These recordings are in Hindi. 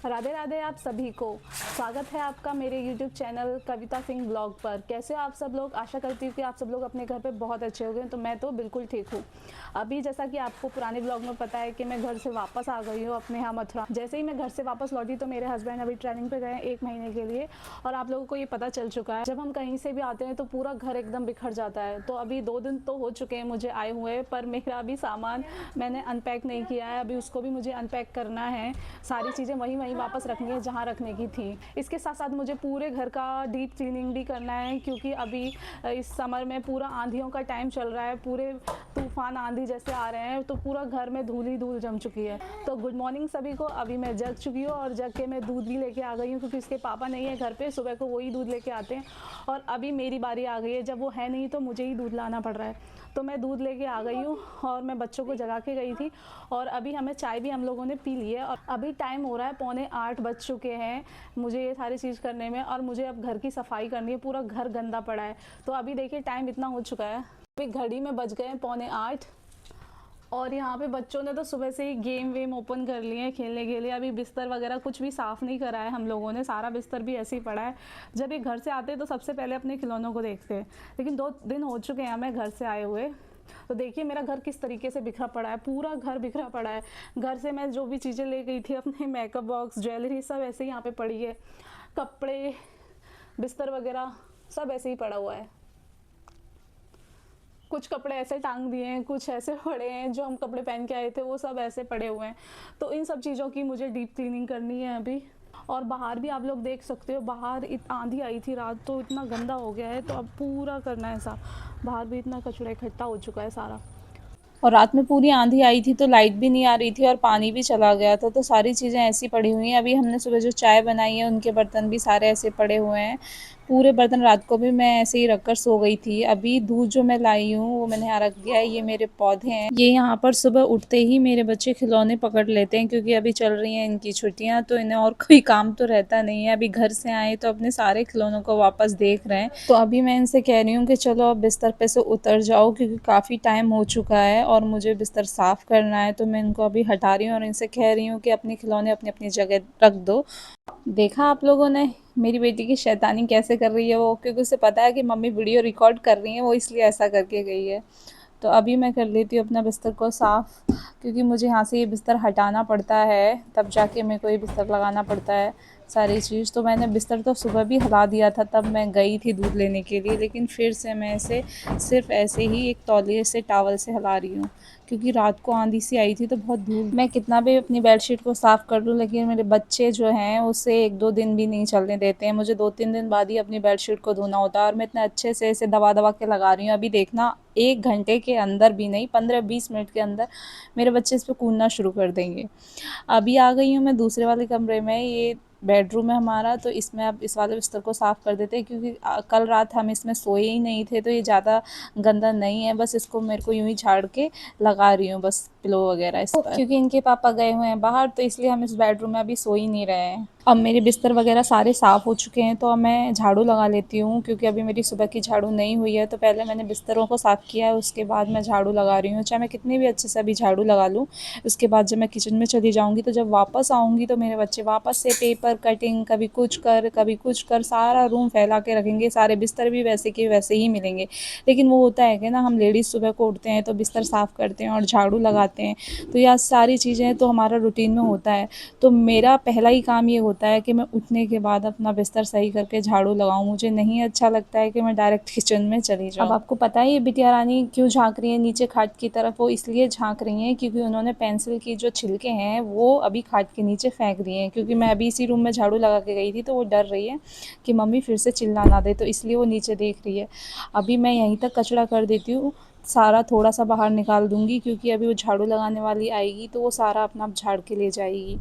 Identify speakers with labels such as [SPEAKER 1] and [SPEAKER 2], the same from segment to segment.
[SPEAKER 1] राधे राधे आप सभी को। स्वागत है आपका मेरे YouTube channel Kavita Singh blog पर। कैसे हो आप सब लोग? आशा करती हूँ कि आप सब लोग अपने घर पे बहुत अच्छे हो गए। तो मैं तो बिल्कुल ठीक हूँ। अभी जैसा कि आपको पुराने ब्लॉग में पता है कि मैं घर से वापस आ गई हूँ अपने यहाँ मथुरा। जैसे ही मैं घर से वापस लौटी तो मेरे हस्बैंड अभी ट्रेनिंग पे गए हैं 1 महीने के लिए। और आप लोगों को ये पता चल चुका है, जब हम कहीं से भी आते हैं तो पूरा घर एकदम बिखर जाता है। तो अभी 2 दिन तो हो चुके हैं मुझे आए हुए, पर मेरा अभी सामान मैंने अनपैक नहीं किया है। अभी उसको भी मुझे अनपैक करना है। सारी चीज़ें वहीं वापस रखनी है जहाँ रखने की थी। इसके साथ साथ मुझे पूरे घर का डीप क्लीनिंग भी करना है, क्योंकि अभी इस समर में पूरा आंधियों का टाइम चल रहा है। पूरे तूफान आंधी जैसे आ रहे हैं, तो पूरा घर में धूल ही धूल जम चुकी है। तो गुड मॉर्निंग सभी को। अभी मैं जग चुकी हूँ और जग के मैं दूध भी लेके आ गई हूँ, क्योंकि उसके पापा नहीं है घर पे। सुबह को वही दूध लेके आते हैं और अभी मेरी बारी आ गई है। जब वो है नहीं तो मुझे ही दूध लाना पड़ रहा है। तो मैं दूध लेके आ गई हूँ और मैं बच्चों को जगा के गई थी। और अभी हमें चाय भी हम लोगों ने पी ली है और अभी टाइम हो रहा है 7:45 बज चुके हैं मुझे ये सारी चीज़ करने में। और मुझे अब घर की सफाई करनी है, पूरा घर गंदा पड़ा है। तो अभी देखिए टाइम इतना हो चुका है, अभी घड़ी में बज गए हैं 7:45। और यहाँ पे बच्चों ने तो सुबह से ही गेम वेम ओपन कर लिए हैं खेलने के लिए। अभी बिस्तर वगैरह कुछ भी साफ़ नहीं करा है हम लोगों ने, सारा बिस्तर भी ऐसे ही पड़ा है। जब ये घर से आते हैं तो सबसे पहले अपने खिलौनों को देखते हैं, लेकिन 2 दिन हो चुके हैं हमें घर से आए हुए। तो देखिए मेरा घर किस तरीके से बिखरा पड़ा है, पूरा घर बिखरा पड़ा है। घर से मैं जो भी चीज़ें ले गई थी, अपने मेकअप बॉक्स, ज्वेलरी, सब ऐसे ही यहाँ पे पड़ी है। कपड़े, बिस्तर वगैरह सब ऐसे ही पड़ा हुआ है। कुछ कपड़े ऐसे टांग दिए हैं, कुछ ऐसे पड़े हैं, जो हम कपड़े पहन के आए थे वो सब ऐसे पड़े हुए हैं। तो इन सब चीज़ों की मुझे डीप क्लीनिंग करनी है अभी। और बाहर भी आप लोग देख सकते हो, बाहर आंधी आई थी रात, तो इतना गंदा हो गया है। तो अब पूरा करना है साफ। बाहर भी इतना कचरा इकट्ठा हो चुका है सारा। और रात में पूरी आंधी आई थी तो लाइट भी नहीं आ रही थी और पानी भी चला गया था। तो सारी चीज़ें ऐसी पड़ी हुई हैं। अभी हमने सुबह जो चाय बनाई है उनके बर्तन भी सारे ऐसे पड़े हुए हैं। पूरे बर्तन रात को भी मैं ऐसे ही रख कर सो गई थी। अभी दूध जो मैं लाई हूँ वो मैंने यहाँ रख दिया है। ये मेरे पौधे हैं, ये यहाँ पर सुबह उठते ही मेरे बच्चे खिलौने पकड़ लेते हैं, क्योंकि अभी चल रही हैं इनकी छुट्टियाँ, तो इन्हें और कोई काम तो रहता नहीं है। अभी घर से आए तो अपने सारे खिलौनों को वापस देख रहे हैं। तो अभी मैं इनसे कह रही हूँ कि चलो अब बिस्तर पे से उतर जाओ, क्योंकि काफ़ी टाइम हो चुका है और मुझे बिस्तर साफ़ करना है। तो मैं इनको अभी हटा रही हूँ और इनसे कह रही हूँ कि अपने खिलौने अपनी अपनी जगह रख दो। देखा आप लोगों ने मेरी बेटी की शैतानी कैसे कर रही है वो, क्योंकि उसे पता है कि मम्मी वीडियो रिकॉर्ड कर रही है, वो इसलिए ऐसा करके गई है। तो अभी मैं कर लेती हूँ अपना बिस्तर को साफ़, क्योंकि मुझे यहाँ से ये बिस्तर हटाना पड़ता है, तब जाके मेरे को ये बिस्तर लगाना पड़ता है सारी चीज़। तो मैंने बिस्तर तो सुबह भी हिला दिया था, तब मैं गई थी दूध लेने के लिए, लेकिन फिर से मैं इसे सिर्फ ऐसे ही एक तौलिए से टॉवल से हिला रही हूँ, क्योंकि रात को आंधी सी आई थी तो बहुत धूल। मैं कितना भी अपनी बेडशीट को साफ़ कर लूँ, लेकिन मेरे बच्चे जो हैं उसे 1-2 दिन भी नहीं चलने देते हैं। मुझे 2-3 दिन बाद ही अपनी बेडशीट को धोना होता है और मैं इतना अच्छे से इसे दबा दबा के लगा रही हूँ। अभी देखना 1 घंटे के अंदर भी नहीं, 15-20 मिनट के अंदर मेरे बच्चे इस पे कूदना शुरू कर देंगे। अभी आ गई हूँ मैं दूसरे वाले कमरे में, ये बेडरूम है हमारा। तो इसमें अब इस वाले बिस्तर को साफ़ कर देते हैं, क्योंकि कल रात हम इसमें सोए ही नहीं थे, तो ये ज़्यादा गंदा नहीं है। बस इसको मेरे को यूँ ही झाड़ के लगा रही हूँ, बस पिलो वगैरह इस पर, क्योंकि इनके पापा गए हुए हैं बाहर, तो इसलिए हम इस बेडरूम में अभी सो ही नहीं रहे हैं। अब मेरे बिस्तर वगैरह सारे साफ़ हो चुके हैं, तो अब मैं झाड़ू लगा लेती हूँ, क्योंकि अभी मेरी सुबह की झाड़ू नहीं हुई है। तो पहले मैंने बिस्तरों को साफ़ किया है, उसके बाद मैं झाड़ू लगा रही हूँ। चाहे मैं कितनी भी अच्छे से अभी झाड़ू लगा लूँ, उसके बाद जब मैं किचन में चली जाऊँगी, तो जब वापस आऊँगी तो मेरे बच्चे वापस से पेपर कटिंग, कभी कुछ कर कभी कुछ कर, सारा रूम फैला के रखेंगे। सारे बिस्तर भी वैसे के वैसे ही मिलेंगे। लेकिन वो होता है कि ना, हम लेडीज़ सुबह को उठते हैं तो बिस्तर साफ़ करते हैं और झाड़ू लगाते हैं, तो यह सारी चीज़ें तो हमारा रूटीन में होता है। तो मेरा पहला ही काम ये होता है कि मैं उठने के बाद अपना बिस्तर सही करके झाड़ू लगाऊं। मुझे नहीं अच्छा लगता है कि मैं डायरेक्ट किचन में चली जाऊं। अब आपको पता है ये बिटिया रानी क्यों झांक रही है नीचे खाट की तरफ? वो इसलिए झांक रही हैं क्योंकि उन्होंने पेंसिल की जो छिलके हैं वो अभी खाट के नीचे फेंक दिए हैं। क्योंकि मैं अभी इसी रूम में झाड़ू लगा के गई थी, तो वो डर रही है कि मम्मी फिर से चिल्ला ना दे, तो इसलिए वो नीचे देख रही है। अभी मैं यहीं तक कचरा कर देती हूँ, सारा थोड़ा सा बाहर निकाल दूंगी, क्योंकि अभी वो झाड़ू लगाने वाली आएगी तो वो सारा अपना आप झाड़ के ले जाएगी।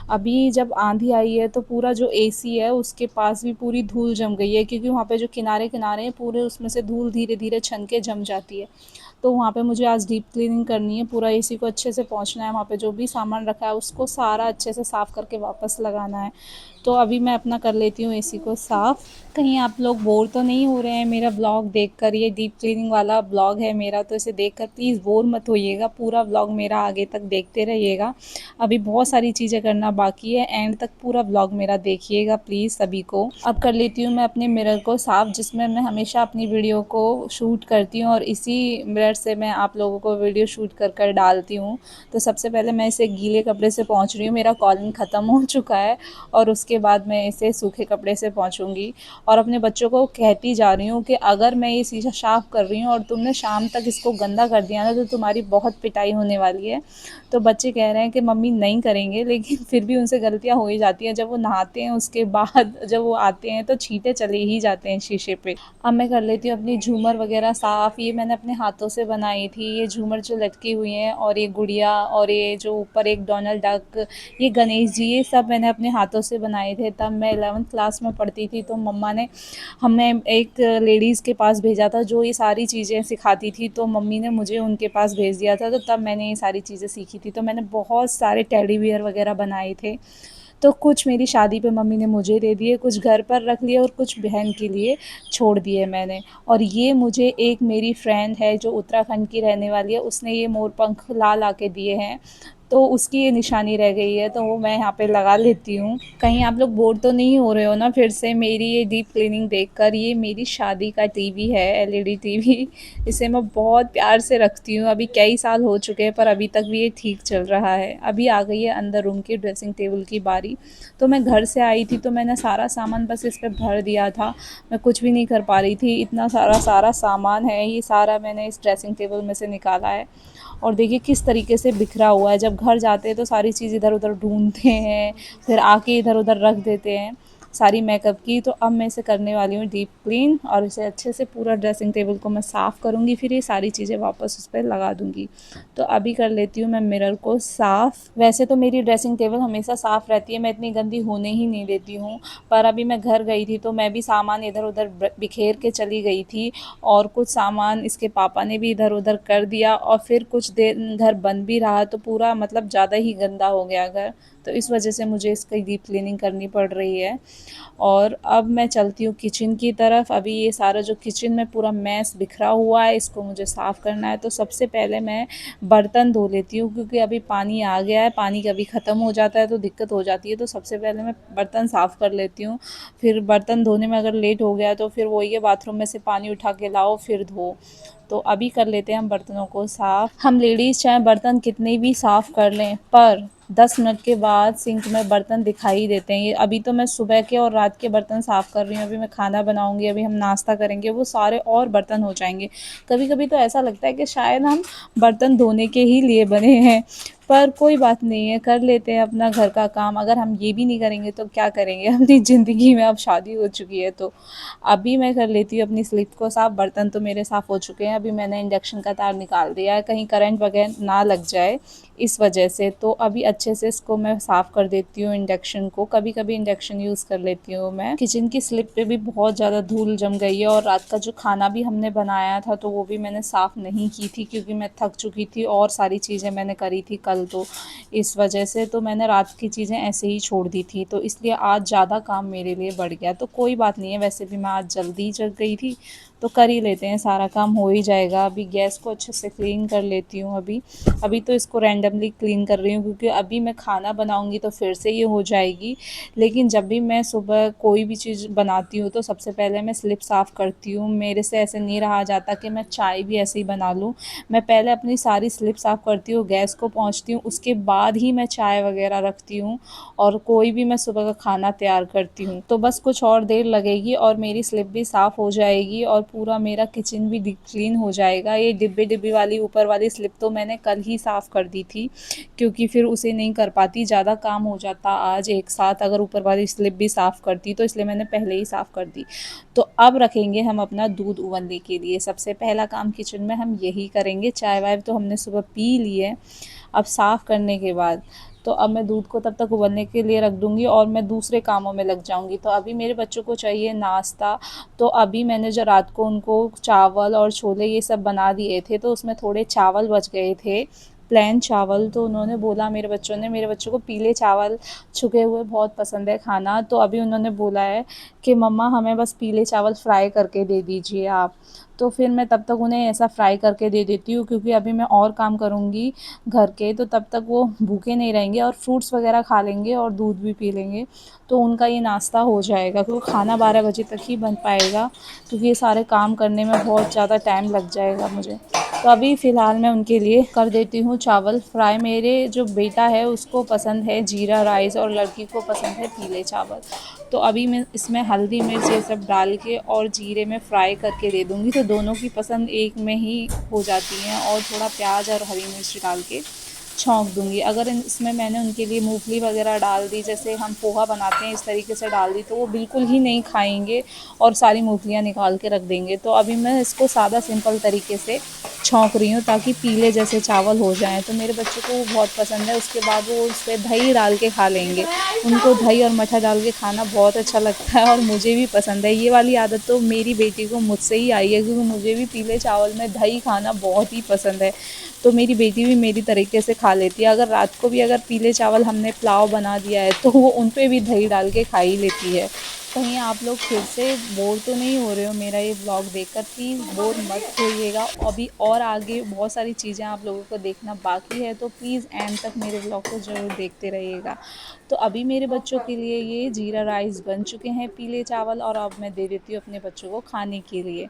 [SPEAKER 1] अभी जब आंधी आई है तो पूरा जो एसी है उसके पास भी पूरी धूल जम गई है, क्योंकि वहाँ पे जो किनारे किनारे हैं पूरे, उसमें से धूल धीरे धीरे छन के जम जाती है। तो वहाँ पे मुझे आज डीप क्लीनिंग करनी है, पूरा एसी को अच्छे से पोंछना है, वहाँ पे जो भी सामान रखा है उसको सारा अच्छे से साफ़ करके वापस लगाना है। तो अभी मैं अपना कर लेती हूँ एसी को साफ़। कहीं आप लोग बोर तो नहीं हो रहे हैं मेरा ब्लॉग देखकर? ये डीप क्लीनिंग वाला ब्लॉग है मेरा, तो इसे देखकर प्लीज़ बोर मत होइएगा, पूरा ब्लॉग मेरा आगे तक देखते रहिएगा। अभी बहुत सारी चीज़ें करना बाकी है, एंड तक पूरा ब्लॉग मेरा देखिएगा प्लीज़ सभी को। अब कर लेती हूँ मैं अपने मिरर को साफ़, जिसमें मैं हमेशा अपनी वीडियो को शूट करती हूँ और इसी मिरर से मैं आप लोगों को वीडियो शूट कर कर डालती हूँ। तो सबसे पहले मैं इसे गीले कपड़े से पोंछ रही हूँ, मेरा कॉलिंग ख़त्म हो चुका है, और उसके बाद मैं इसे सूखे कपड़े से पोंछूंगी। और अपने बच्चों को कहती जा रही हूँ कि अगर मैं ये शीशा साफ़ कर रही हूँ और तुमने शाम तक इसको गंदा कर दिया ना, तो तुम्हारी बहुत पिटाई होने वाली है। तो बच्चे कह रहे हैं कि मम्मी नहीं करेंगे, लेकिन फिर भी उनसे गलतियाँ हो ही जाती हैं। जब वो नहाते हैं उसके बाद जब वो आते हैं तो छींटे चले ही जाते हैं शीशे पे। अब मैं कर लेती हूँ अपनी झूमर वगैरह साफ़। ये मैंने अपने हाथों से बनाई थी, ये झूमर जो लटकी हुई हैं, और ये गुड़िया, और ये जो ऊपर एक डोनाल्ड डक, ये गणेश जी, ये सब मैंने अपने हाथों से बनाए थे। तब मैं 11th क्लास में पढ़ती थी, तो मम्मा ने हमें एक लेडीज़ के पास भेजा था जो ये सारी चीज़ें सिखाती थी, तो मम्मी ने मुझे उनके पास भेज दिया था, तो तब मैंने ये सारी चीज़ें सीखी थी। तो मैंने बहुत सारे टेडी बियर वगैरह बनाए थे। तो कुछ मेरी शादी पे मम्मी ने मुझे दे दिए, कुछ घर पर रख लिए, और कुछ बहन के लिए छोड़ दिए मैंने। और ये मुझे एक मेरी फ्रेंड है जो उत्तराखंड की रहने वाली है, उसने ये मोर पंख ला ला के दिए हैं, तो उसकी ये निशानी रह गई है, तो वो मैं यहाँ पे लगा लेती हूँ। कहीं आप लोग बोर तो नहीं हो रहे हो ना फिर से मेरी ये डीप क्लीनिंग देखकर? ये मेरी शादी का टीवी है, एलईडी टीवी। इसे मैं बहुत प्यार से रखती हूँ, अभी कई साल हो चुके हैं पर अभी तक भी ये ठीक चल रहा है। अभी आ गई है अंदर रूम की ड्रेसिंग टेबल की बारी। तो मैं घर से आई थी तो मैंने सारा सामान बस इस पे भर दिया था, मैं कुछ भी नहीं कर पा रही थी, इतना सारा सारा सामान है, ये सारा मैंने इस ड्रेसिंग टेबल में से निकाला है। और देखिए किस तरीके से बिखरा हुआ है। जब घर जाते हैं तो सारी चीज़ इधर उधर ढूंढते हैं, फिर आके इधर उधर रख देते हैं सारी मेकअप की। तो अब मैं इसे करने वाली हूँ डीप क्लीन, और इसे अच्छे से पूरा ड्रेसिंग टेबल को मैं साफ़ करूँगी, फिर ये सारी चीज़ें वापस उस पर लगा दूँगी। तो अभी कर लेती हूँ मैं मिरर को साफ़। वैसे तो मेरी ड्रेसिंग टेबल हमेशा साफ़ रहती है, मैं इतनी गंदी होने ही नहीं देती हूँ, पर अभी मैं घर गई थी तो मैं भी सामान इधर उधर बिखेर के चली गई थी, और कुछ सामान इसके पापा ने भी इधर उधर कर दिया, और फिर कुछ देर घर बंद भी रहा तो पूरा मतलब ज़्यादा ही गंदा हो गया घर। तो इस वजह से मुझे इसकी डीप क्लीनिंग करनी पड़ रही है। और अब मैं चलती हूँ किचन की तरफ। अभी ये सारा जो किचन में पूरा मैस बिखरा हुआ है, इसको मुझे साफ़ करना है। तो सबसे पहले मैं बर्तन धो लेती हूँ, क्योंकि अभी पानी आ गया है, पानी कभी ख़त्म हो जाता है तो दिक्कत हो जाती है। तो सबसे पहले मैं बर्तन साफ़ कर लेती हूँ, फिर बर्तन धोने में अगर लेट हो गया तो फिर वही है, बाथरूम में से पानी उठा के लाओ फिर धो। तो अभी कर लेते हैं हम बर्तनों को साफ़। हम लेडीज़ चाहे बर्तन कितने भी साफ़ कर लें, पर 10 मिनट के बाद सिंक में बर्तन दिखाई देते हैं। ये अभी तो मैं सुबह के और रात के बर्तन साफ़ कर रही हूँ, अभी मैं खाना बनाऊँगी, अभी हम नाश्ता करेंगे, वो सारे और बर्तन हो जाएंगे। कभी कभी तो ऐसा लगता है कि शायद हम बर्तन धोने के ही लिए बने हैं, पर कोई बात नहीं है, कर लेते हैं अपना घर का काम। अगर हम ये भी नहीं करेंगे तो क्या करेंगे अपनी ज़िंदगी में? अब शादी हो चुकी है तो। अभी मैं कर लेती हूँ अपनी स्लिप को साफ़। बर्तन तो मेरे साफ़ हो चुके हैं, अभी मैंने इंडक्शन का तार निकाल दिया है, कहीं करंट वगैरह ना लग जाए इस वजह से। तो अभी अच्छे से इसको मैं साफ़ कर देती हूँ इंडक्शन को। कभी कभी इंडक्शन यूज़ कर लेती हूँ मैं। किचन की स्लिप पे भी बहुत ज़्यादा धूल जम गई है, और रात का जो खाना भी हमने बनाया था तो वो भी मैंने साफ़ नहीं की थी, क्योंकि मैं थक चुकी थी और सारी चीज़ें मैंने करी थी कल, तो इस वजह से तो मैंने रात की चीज़ें ऐसे ही छोड़ दी थी, तो इसलिए आज ज़्यादा काम मेरे लिए बढ़ गया। तो कोई बात नहीं है, वैसे भी मैं आज जल्दी जग गई थी, तो कर ही लेते हैं, सारा काम हो ही जाएगा। अभी गैस को अच्छे से क्लीन कर लेती हूँ। अभी अभी तो इसको रैंडमली क्लीन कर रही हूँ, क्योंकि अभी मैं खाना बनाऊँगी तो फिर से ये हो जाएगी। लेकिन जब भी मैं सुबह कोई भी चीज़ बनाती हूँ तो सबसे पहले मैं स्लिप साफ़ करती हूँ। मेरे से ऐसे नहीं रहा जाता कि मैं चाय भी ऐसे ही बना लूँ। मैं पहले अपनी सारी स्लिप साफ़ करती हूँ, गैस को पोंछती हूँ, उसके बाद ही मैं चाय वगैरह रखती हूँ और कोई भी मैं सुबह का खाना तैयार करती हूँ। तो बस कुछ और देर लगेगी और मेरी स्लिप भी साफ़ हो जाएगी, और पूरा मेरा किचन भी डीप क्लीन हो जाएगा। ये डिब्बे डिब्बी वाली ऊपर वाली स्लिप तो मैंने कल ही साफ़ कर दी थी, क्योंकि फिर उसे नहीं कर पाती, ज़्यादा काम हो जाता आज एक साथ अगर ऊपर वाली स्लिप भी साफ़ करती, तो इसलिए मैंने पहले ही साफ़ कर दी। तो अब रखेंगे हम अपना दूध उबलने के लिए। सबसे पहला काम किचन में हम यही करेंगे। चाय वाय तो हमने सुबह पी ली है। अब साफ़ करने के बाद तो अब मैं दूध को तब तक उबलने के लिए रख दूँगी और मैं दूसरे कामों में लग जाऊँगी। तो अभी मेरे बच्चों को चाहिए नाश्ता, तो अभी मैंने जो रात को उनको चावल और छोले ये सब बना दिए थे, तो उसमें थोड़े चावल बच गए थे, प्लेन चावल। तो उन्होंने बोला, मेरे बच्चों को पीले चावल छुके हुए बहुत पसंद है खाना, तो अभी उन्होंने बोला है कि मम्मा हमें बस पीले चावल फ्राई करके दे दीजिए आप। तो फिर मैं तब तक उन्हें ऐसा फ्राई करके दे देती हूँ, क्योंकि अभी मैं और काम करूँगी घर के, तो तब तक वो भूखे नहीं रहेंगे और फ्रूट्स वगैरह खा लेंगे और दूध भी पी लेंगे, तो उनका ये नाश्ता हो जाएगा, क्योंकि खाना 12 बजे तक ही बन पाएगा, क्योंकि ये सारे काम करने में बहुत ज़्यादा टाइम लग जाएगा मुझे। तो अभी फ़िलहाल मैं उनके लिए कर देती हूँ चावल फ्राई। मेरे जो बेटा है उसको पसंद है जीरा राइस और लड़की को पसंद है पीले चावल। तो अभी मैं इसमें हल्दी मिर्च ये सब डाल के और जीरे में फ्राई करके दे दूँगी, तो दोनों की पसंद एक में ही हो जाती हैं। और थोड़ा प्याज और हरी मिर्च डाल के छौंक दूँगी। अगर इसमें मैंने उनके लिए मूंगफली वगैरह डाल दी, जैसे हम पोहा बनाते हैं इस तरीके से डाल दी, तो वो बिल्कुल ही नहीं खाएंगे और सारी मूंगफलियाँ निकाल के रख देंगे। तो अभी मैं इसको सादा सिंपल तरीके से छौंक रही हूँ, ताकि पीले जैसे चावल हो जाएं। तो मेरे बच्चों को वो बहुत पसंद है। उसके बाद वो उस पर दही डाल के खा लेंगे। उनको दही और मठा डाल के खाना बहुत अच्छा लगता है और मुझे भी पसंद है। ये वाली आदत तो मेरी बेटी को मुझसे ही आई है, क्योंकि मुझे भी पीले चावल में दही खाना बहुत ही पसंद है। तो मेरी बेटी भी मेरी तरीके से खा लेती है। अगर रात को भी अगर पीले चावल हमने पुलाव बना दिया है, तो वो उन पे भी दही डाल के खा ही लेती है। कहीं आप लोग फिर से बोर तो नहीं हो रहे हो मेरा ये ब्लॉग देखकर? प्लीज़ बोर मत होइएगा। अभी और आगे बहुत सारी चीज़ें आप लोगों को देखना बाकी है, तो प्लीज़ एंड तक मेरे ब्लॉग को ज़रूर देखते रहिएगा। तो अभी मेरे बच्चों के लिए ये जीरा राइस बन चुके हैं, पीले चावल, और अब मैं दे देती हूँ अपने बच्चों को खाने के लिए।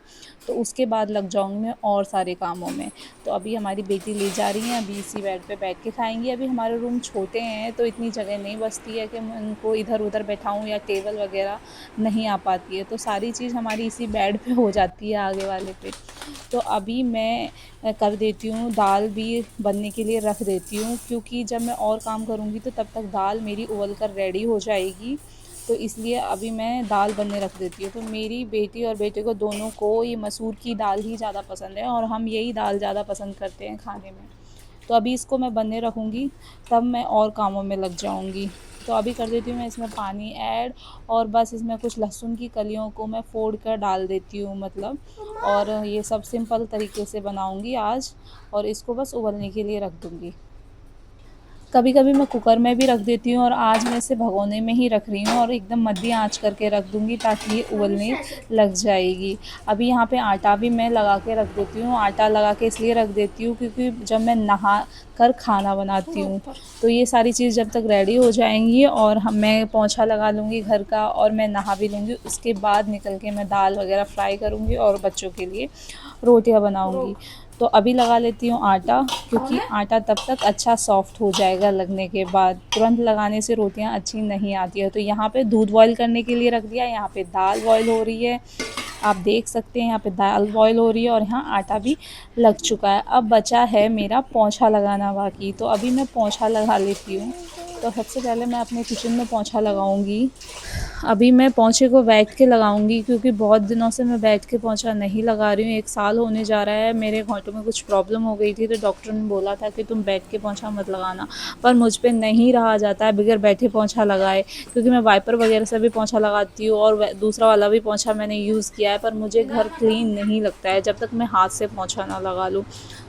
[SPEAKER 1] तो उसके बाद लग जाऊँगी मैं और सारे कामों में। तो अभी हमारी बेटी ले जा रही है, अभी इसी बेड पे बैठ के खाएंगी। अभी हमारे रूम छोटे हैं, तो इतनी जगह नहीं बचती है कि मैं उनको इधर उधर बैठाऊँ, या टेबल वगैरह नहीं आ पाती है, तो सारी चीज़ हमारी इसी बेड पे हो जाती है आगे वाले पे। तो अभी मैं कर देती हूँ, दाल भी बनने के लिए रख देती हूँ, क्योंकि जब मैं और काम करूँगी तो तब तक दाल मेरी उबल कर रेडी हो जाएगी। तो इसलिए अभी मैं दाल बनने रख देती हूँ। तो मेरी बेटी और बेटे को दोनों को ये मसूर की दाल ही ज़्यादा पसंद है, और हम यही दाल ज़्यादा पसंद करते हैं खाने में। तो अभी इसको मैं बनने रखूँगी, तब मैं और कामों में लग जाऊँगी। तो अभी कर देती हूँ मैं इसमें पानी ऐड, और बस इसमें कुछ लहसुन की कलियों को मैं फोड़ कर डाल देती हूँ, मतलब। और ये सब सिंपल तरीके से बनाऊँगी आज, और इसको बस उबलने के लिए रख दूँगी। कभी कभी मैं कुकर में भी रख देती हूँ, और आज मैं इसे भगोने में ही रख रही हूँ, और एकदम मध्यम आंच करके रख दूँगी, ताकि ये उबलने लग जाएगी। अभी यहाँ पे आटा भी मैं लगा के रख देती हूँ। आटा लगा के इसलिए रख देती हूँ, क्योंकि जब मैं नहा कर खाना बनाती हूँ, तो ये सारी चीज़ जब तक रेडी हो जाएंगी, और मैं पोंछा लगा लूँगी घर का, और मैं नहा भी लूँगी, उसके बाद निकल के मैं दाल वगैरह फ्राई करूँगी और बच्चों के लिए रोटियां बनाऊँगी। तो अभी लगा लेती हूँ आटा, क्योंकि आटा तब तक अच्छा सॉफ्ट हो जाएगा लगने के बाद। तुरंत लगाने से रोटियां अच्छी नहीं आती है। तो यहाँ पे दूध बॉईल करने के लिए रख दिया, यहाँ पे दाल बॉईल हो रही है, आप देख सकते हैं यहाँ पे दाल बॉईल हो रही है, और यहाँ आटा भी लग चुका है। अब बचा है मेरा पोंछा लगाना बाकी, तो अभी मैं पोंछा लगा लेती हूँ। तो सबसे पहले मैं अपने किचन में पोंछा लगाऊंगी। अभी मैं पोंछे को बैठ के लगाऊंगी, क्योंकि बहुत दिनों से मैं बैठ के पोंछा नहीं लगा रही हूँ। 1 साल होने जा रहा है। मेरे घुटनों में कुछ प्रॉब्लम हो गई थी, तो डॉक्टर ने बोला था कि तुम बैठ के पोंछा मत लगाना, पर मुझ पे नहीं रहा जाता है बगैर बैठे पोंछा लगाए, क्योंकि मैं वाइपर वगैरह से भी पोंछा लगाती हूँ, और दूसरा वाला भी पोंछा मैंने यूज़ किया है, पर मुझे घर क्लीन नहीं लगता है जब तक मैं हाथ से पोंछा ना लगा लूँ।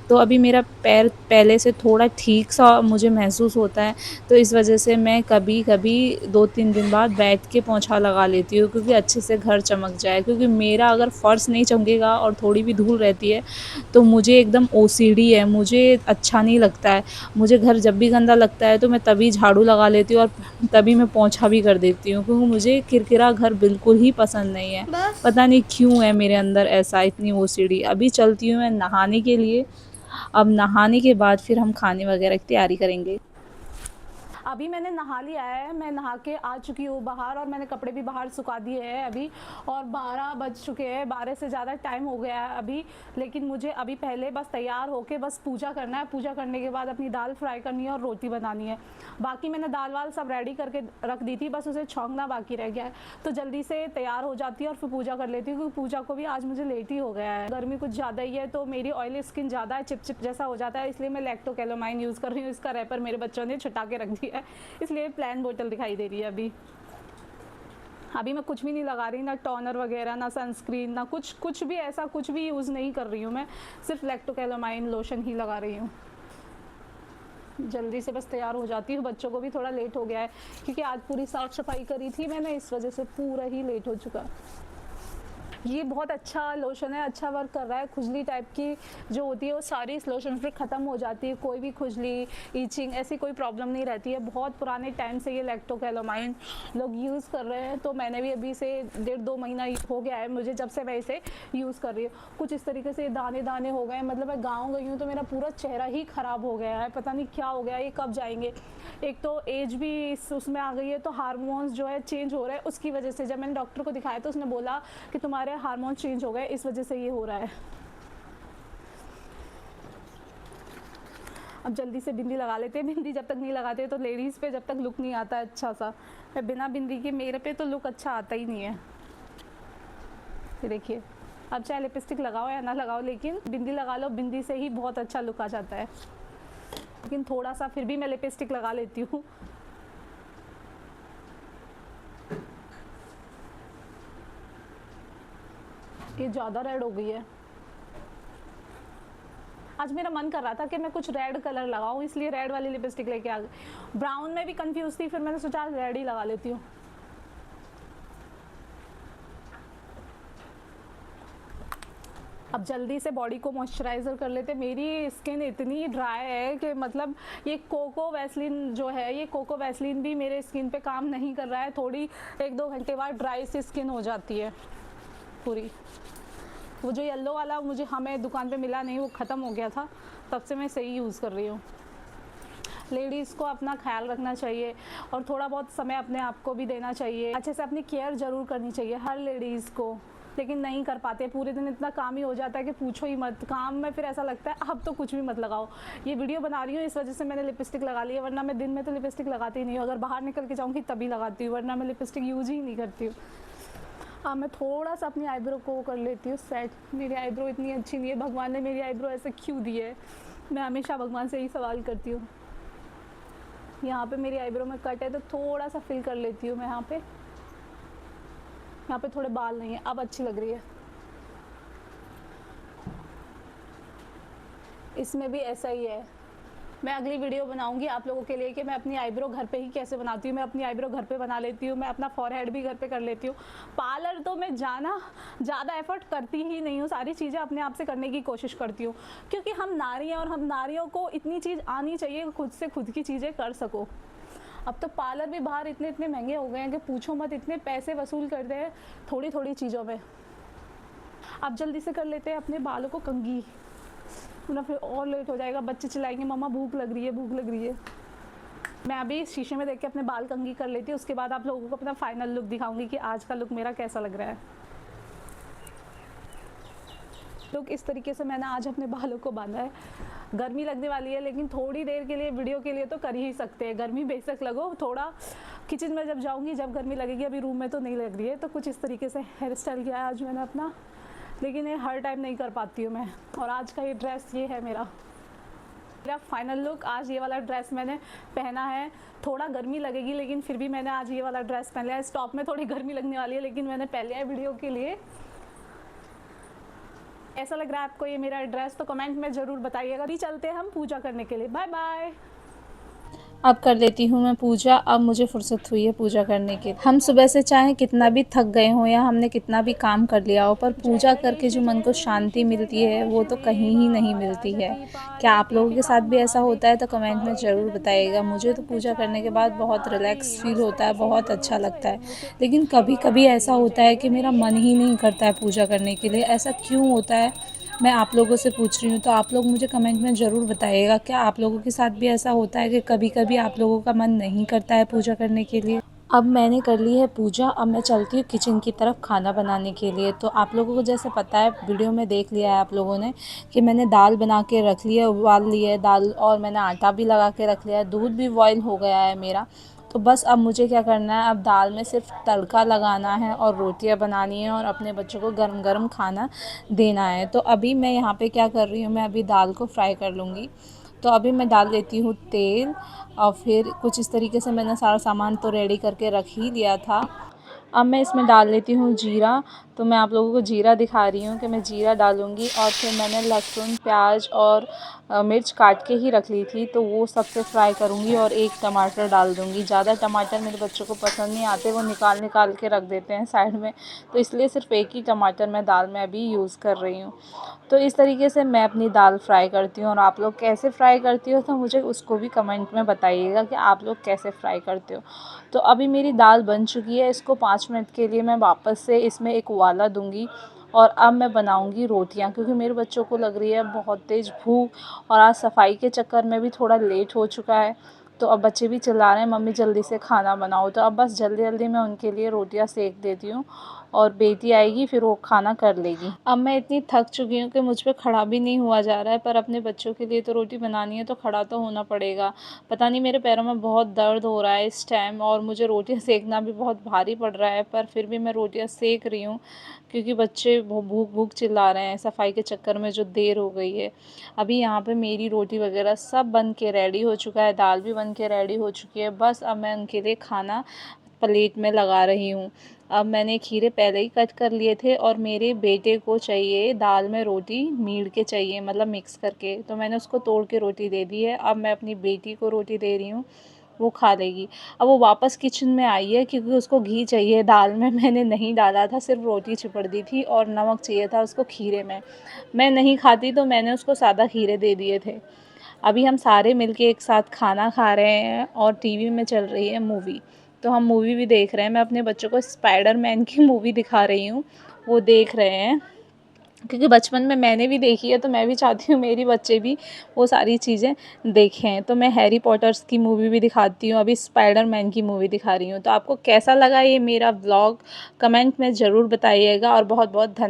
[SPEAKER 1] तो अभी मेरा पैर पहले से थोड़ा ठीक सा मुझे महसूस होता है, तो इस वजह से मैं कभी कभी 2-3 दिन बाद बैठ के पोंछा लगा लेती हूँ, क्योंकि अच्छे से घर चमक जाए। क्योंकि मेरा अगर फ़र्श नहीं चमकेगा और थोड़ी भी धूल रहती है, तो मुझे एकदम ओसीडी है, मुझे अच्छा नहीं लगता है। मुझे घर जब भी गंदा लगता है, तो मैं तभी झाड़ू लगा लेती हूँ, और तभी मैं पोंछा भी कर देती हूँ, क्योंकि मुझे किरकिरा घर बिल्कुल ही पसंद नहीं है। पता नहीं क्यों है मेरे अंदर ऐसा, इतनी ओसीडी। अभी चलती हूँ मैं नहाने के लिए। अब नहाने के बाद फिर हम खाने वगैरह की तैयारी करेंगे। अभी मैंने नहा लिया है, मैं नहा के आ चुकी हूँ बाहर, और मैंने कपड़े भी बाहर सुखा दिए हैं अभी। और 12 बज चुके हैं, 12 से ज़्यादा टाइम हो गया है अभी। लेकिन मुझे अभी पहले बस तैयार होके बस पूजा करना है। पूजा करने के बाद अपनी दाल फ्राई करनी है और रोटी बनानी है। बाकी मैंने दाल वाल सब रेडी करके रख दी थी, बस उसे छौंकना बाकी रह गया है। तो जल्दी से तैयार हो जाती है और फिर पूजा कर लेती हूँ, क्योंकि पूजा को भी आज मुझे लेट ही हो गया है। गर्मी कुछ ज़्यादा ही है, तो मेरी ऑयली स्किन ज़्यादा है, चिपचिप जैसा हो जाता है, इसलिए मैं लैक्टोकैलामाइन यूज़ कर रही हूँ। इसका रैपर मेरे बच्चों ने छुटा के रख दिया है, इसलिए प्लेन बोतल दिखाई दे रही है अभी मैं कुछ भी नहीं लगा रही, ना टोनर वगैरह, ना सनस्क्रीन, ना कुछ भी ऐसा कुछ भी यूज़ नहीं कर रही हूँ मैं, सिर्फ लैक्टोकैलामाइन लोशन ही लगा रही हूँ। जल्दी से बस तैयार हो जाती हूँ। बच्चों को भी थोड़ा लेट हो गया है क्योंकि आज पूरी साफ़ सफाई करी थी मैंने, इस वजह से पूरा ही लेट हो चुका। ये बहुत अच्छा लोशन है, अच्छा वर्क कर रहा है। खुजली टाइप की जो होती है वो सारी इस लोशन से ख़त्म हो जाती है, कोई भी खुजली, ईचिंग ऐसी कोई प्रॉब्लम नहीं रहती है। बहुत पुराने टाइम से ये लैक्टोकैलामाइन लोग यूज़ कर रहे हैं, तो मैंने भी अभी से 1.5-2 महीना हो गया है मुझे जब से मैं इसे यूज़ कर रही हूँ। कुछ इस तरीके से दाने दाने हो गए, मतलब मैं गाँव गई हूँ तो मेरा पूरा चेहरा ही ख़राब हो गया है, पता नहीं क्या हो गया, ये कब जाएंगे। एक तो एज भी उसमें आ गई है, तो हार्मोन्स जो है चेंज हो रहा है, उसकी वजह से जब मैंने डॉक्टर को दिखाया तो उसने बोला कि तुम्हारे हार्मोन चेंज हो गए, इस वजह से ये हो रहा है। अब जल्दी से बिंदी लगा लेते हैं। बिंदी जब तक नहीं लगाते तो लेडीज़ पे जब तक लुक नहीं आता अच्छा सा, बिना बिंदी के मेरे पे तो लुक अच्छा आता ही नहीं है। ये देखिए, अब चाहे लिपस्टिक लगाओ या ना लगाओ, लेकिन बिंदी लगा लो, बिंदी से ही बहुत अच्छा लुक आ जाता है। लेकिन थोड़ा सा फिर भी मैं लिपस्टिक लगा लेती हूँ। ये ज़्यादा रेड हो गई है। आज मेरा मन कर रहा था कि मैं कुछ रेड कलर लगाऊं, इसलिए रेड वाली लिपस्टिक लेके आ गई। ब्राउन में भी कंफ्यूज थी, फिर मैंने सोचा आज रेड ही लगा लेती हूँ। अब जल्दी से बॉडी को मॉइस्चराइज़र कर लेते। मेरी स्किन इतनी ड्राई है कि मतलब ये कोको वैसलीन जो है, ये कोको वैसलीन भी मेरे स्किन पे काम नहीं कर रहा है। थोड़ी 1-2 घंटे बाद ड्राई सी स्किन हो जाती है पूरी। वो जो येलो वाला मुझे हमें दुकान पे मिला नहीं, वो ख़त्म हो गया था, तब से मैं सही यूज़ कर रही हूँ। लेडीज़ को अपना ख्याल रखना चाहिए और थोड़ा बहुत समय अपने आप को भी देना चाहिए। अच्छे से अपनी केयर ज़रूर करनी चाहिए हर लेडीज़ को, लेकिन नहीं कर पाते। पूरे दिन इतना काम ही हो जाता है कि पूछो ही मत। काम में फिर ऐसा लगता है अब तो कुछ भी मत लगाओ। ये वीडियो बना रही हूँ इस वजह से मैंने लिपस्टिक लगा ली है, वरना मैं दिन में तो लिपस्टिक लगाती ही नहीं हूँ। अगर बाहर निकल के जाऊँगी तभी लगाती हूँ, वरना मैं लिपस्टिक यूज़ ही नहीं करती हूँ। हाँ, मैं थोड़ा सा अपनी आईब्रो को कर लेती हूँ सेट। मेरी आईब्रो इतनी अच्छी नहीं है, भगवान ने मेरी आईब्रो ऐसे क्यों दी है, मैं हमेशा भगवान से ही सवाल करती हूँ। यहाँ पे मेरी आईब्रो में कट है तो थोड़ा सा फिल कर लेती हूँ मैं यहाँ पे थोड़े बाल नहीं है, अब अच्छी लग रही है। इसमें भी ऐसा ही है। मैं अगली वीडियो बनाऊंगी आप लोगों के लिए कि मैं अपनी आईब्रो घर पे ही कैसे बनाती हूँ। मैं अपनी आईब्रो घर पे बना लेती हूँ, मैं अपना फॉरहेड भी घर पे कर लेती हूँ। पार्लर तो मैं जाना ज़्यादा एफर्ट करती ही नहीं हूँ, सारी चीज़ें अपने आप से करने की कोशिश करती हूँ, क्योंकि हम नारी हैं और हम नारियों को इतनी चीज़ आनी चाहिए, खुद से खुद की चीज़ें कर सको। अब तो पार्लर भी बाहर इतने इतने महंगे हो गए हैं कि पूछो मत, इतने पैसे वसूल करते हैं थोड़ी थोड़ी चीज़ों में। अब जल्दी से कर लेते हैं अपने बालों को कंघी, ना फिर और लेट हो जाएगा। बच्चे चिल्लाएंगे मम्मा भूख लग रही है, भूख लग रही है। मैं अभी शीशे में देख के अपने बाल कंघी कर लेती हूँ, उसके बाद आप लोगों को अपना फाइनल लुक दिखाऊंगी कि आज का लुक मेरा कैसा लग रहा है। लुक इस तरीके से मैंने आज अपने बालों को बांधा है। गर्मी लगने वाली है, लेकिन थोड़ी देर के लिए वीडियो के लिए तो कर ही सकते हैं। गर्मी बेशक लगो, थोड़ा किचन में जब जाऊँगी जब गर्मी लगेगी, अभी रूम में तो नहीं लग रही है। तो कुछ इस तरीके से हेयर स्टाइल किया है आज मैंने अपना, लेकिन ये हर टाइम नहीं कर पाती हूँ मैं। और आज का ये ड्रेस ये है मेरा फाइनल लुक। आज ये वाला ड्रेस मैंने पहना है, थोड़ा गर्मी लगेगी लेकिन फिर भी मैंने आज ये वाला ड्रेस पहन लिया है। इस टॉप में थोड़ी गर्मी लगने वाली है, लेकिन मैंने पहन लिया है वीडियो के लिए। ऐसा लग रहा है आपको ये मेरा ड्रेस, तो कमेंट में ज़रूर बताइएगा। अभी चलते हैं हम पूजा करने के लिए। Bye bye.
[SPEAKER 2] अब कर लेती हूँ मैं पूजा। अब मुझे फुर्सत हुई है पूजा करने की। हम सुबह से चाहे कितना भी थक गए हों या हमने कितना भी काम कर लिया हो, पर पूजा करके जो मन को शांति मिलती है वो तो कहीं ही नहीं मिलती है। क्या आप लोगों के साथ भी ऐसा होता है? तो कमेंट में ज़रूर बताइएगा। मुझे तो पूजा करने के बाद बहुत रिलैक्स फील होता है, बहुत अच्छा लगता है। लेकिन कभी कभी ऐसा होता है कि मेरा मन ही नहीं करता है पूजा करने के लिए। ऐसा क्यों होता है, मैं आप लोगों से पूछ रही हूँ, तो आप लोग मुझे कमेंट में ज़रूर बताइएगा। क्या आप लोगों के साथ भी ऐसा होता है कि कभी कभी आप लोगों का मन नहीं करता है पूजा करने के लिए? अब मैंने कर ली है पूजा, अब मैं चलती हूँ किचन की तरफ खाना बनाने के लिए। तो आप लोगों को जैसे पता है, वीडियो में देख लिया है आप लोगों ने कि मैंने दाल बना के रख ली है, उबाल ली है दाल, और मैंने आटा भी लगा के रख लिया है, दूध भी बॉयल हो गया है मेरा। तो बस अब मुझे क्या करना है, अब दाल में सिर्फ तड़का लगाना है और रोटियां बनानी है और अपने बच्चों को गरम गरम खाना देना है। तो अभी मैं यहाँ पे क्या कर रही हूँ, मैं अभी दाल को फ्राई कर लूँगी। तो अभी मैं डाल देती हूँ तेल और फिर कुछ इस तरीके से मैंने सारा सामान तो रेडी करके रख ही दिया था। अब मैं इसमें डाल लेती हूँ जीरा। तो मैं आप लोगों को जीरा दिखा रही हूँ कि मैं जीरा डालूँगी और फिर मैंने लहसुन, प्याज और मिर्च काट के ही रख ली थी, तो वो सबसे फ्राई करूँगी और एक टमाटर डाल दूँगी। ज़्यादा टमाटर मेरे बच्चों को पसंद नहीं आते, वो निकाल निकाल के रख देते हैं साइड में, तो इसलिए सिर्फ एक ही टमाटर मैं दाल में अभी यूज़ कर रही हूँ। तो इस तरीके से मैं अपनी दाल फ्राई करती हूँ और आप लोग कैसे फ्राई करती हो तो मुझे उसको भी कमेंट में बताइएगा कि आप लोग कैसे फ्राई करते हो। तो अभी मेरी दाल बन चुकी है, इसको 5 मिनट के लिए मैं वापस से इसमें एक उबाला दूँगी और अब मैं बनाऊँगी रोटियाँ, क्योंकि मेरे बच्चों को लग रही है बहुत तेज़ भूख और आज सफाई के चक्कर में भी थोड़ा लेट हो चुका है। तो अब बच्चे भी चिल्ला रहे हैं मम्मी जल्दी से खाना बनाओ, तो अब बस जल्दी जल्दी मैं उनके लिए रोटियां सेक देती हूँ और बेटी आएगी फिर वो खाना कर लेगी। अब मैं इतनी थक चुकी हूँ कि मुझ पे खड़ा भी नहीं हुआ जा रहा है, पर अपने बच्चों के लिए तो रोटी बनानी है तो खड़ा तो होना पड़ेगा। पता नहीं मेरे पैरों में बहुत दर्द हो रहा है इस टाइम और मुझे रोटियां सेकना भी बहुत भारी पड़ रहा है, पर फिर भी मैं रोटियां सेक रही हूँ क्योंकि बच्चे भूख भूख चिल्ला रहे हैं सफाई के चक्कर में जो देर हो गई है। अभी यहाँ पे मेरी रोटी वगैरह सब बन के रेडी हो चुका है, दाल भी बन के रेडी हो चुकी है, बस अब मैं उनके लिए खाना प्लेट में लगा रही हूँ। अब मैंने खीरे पहले ही कट कर लिए थे और मेरे बेटे को चाहिए दाल में रोटी मीड़ के चाहिए, मतलब मिक्स करके, तो मैंने उसको तोड़ के रोटी दे दी है। अब मैं अपनी बेटी को रोटी दे रही हूँ, वो खा लेगी। अब वो वापस किचन में आई है क्योंकि उसको घी चाहिए दाल में, मैंने नहीं डाला था, सिर्फ रोटी चिपड़ दी थी और नमक चाहिए था उसको खीरे में। मैं नहीं खाती तो मैंने उसको सादा खीरे दे दिए थे। अभी हम सारे मिलके एक साथ खाना खा रहे हैं और टीवी में चल रही है मूवी, तो हम मूवी भी देख रहे हैं। मैं अपने बच्चों को स्पाइडरमैन की मूवी दिखा रही हूँ, वो देख रहे हैं क्योंकि बचपन में मैंने भी देखी है, तो मैं भी चाहती हूँ मेरी बच्चे भी वो सारी चीज़ें देखें। तो मैं हैरी पॉटर्स की मूवी भी दिखाती हूँ, अभी स्पाइडरमैन की मूवी दिखा रही हूँ। तो आपको कैसा लगा ये मेरा व्लॉग कमेंट में ज़रूर बताइएगा और बहुत बहुत धन्यवाद।